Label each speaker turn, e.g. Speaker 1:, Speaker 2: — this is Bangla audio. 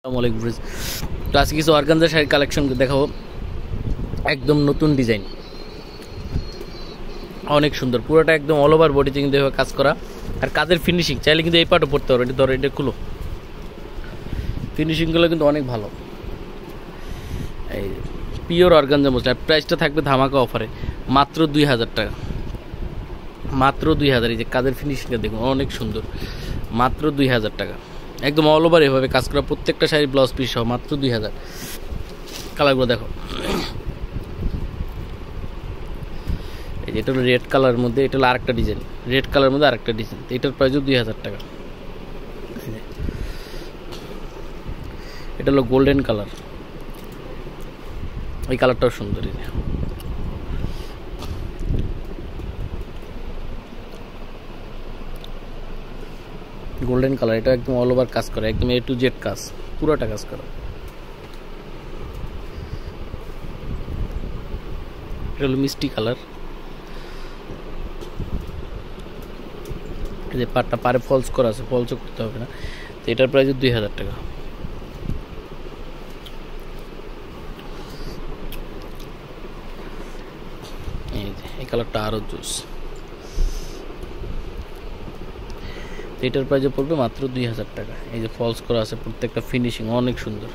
Speaker 1: আসসালামু আলাইকুম। তো আজকে কিছু অর্গানজা শাড়ির কালেকশন দেখাবো, একদম নতুন ডিজাইন, অনেক সুন্দর, পুরোটা একদম অল ওভার বডিতে কিন্তু এভাবে কাজ করা। আর কাজের ফিনিশিং চাইলে কিন্তু এই পাটও পড়তে পারো। এটা ধরো, এটা খুলো, ফিনিশিংগুলো কিন্তু অনেক ভালো। এই পিওর অর্গানজা মসলিন। আর প্রাইসটা থাকবে ধামাকা অফারে, মাত্র 2000 টাকা, মাত্র 2000। এই যে কাজের ফিনিশিংটা দেখুন, অনেক সুন্দর, মাত্র 2000 টাকা। একদম অল ওভার এভাবে কাজ করা, প্রত্যেকটা শাড়ির ব্লাউজ পিস সহ মাত্র 2000। কালারগুলো দেখো, এই যে এটা হলো রেড কালারের মধ্যে, এটা হলো আরেকটা ডিজাইন, রেড কালারের মধ্যে আরেকটা ডিজাইন। এটার প্রাইসও 2000 টাকা। এটা হলো গোল্ডেন কালার, এই কালারটাও সুন্দর। গোল্ডেন কালার, এটা একদম অল ওভার কাজ করে, একদম A to Z কাজ, পুরোটা কাজ করা। এটা হলো মিষ্টি কালার, এই যে পাটটা পারে ফলস করা আছে, ফলসও করতে হবে না। তো এটার প্রাইস 2000 টাকা। এই যে এই কালারটা আরও জুস, এটার প্রাইসে পড়বে মাত্র 2000 টাকা। এই যে ফলস করা আছে, প্রত্যেকটা ফিনিশিং অনেক সুন্দর।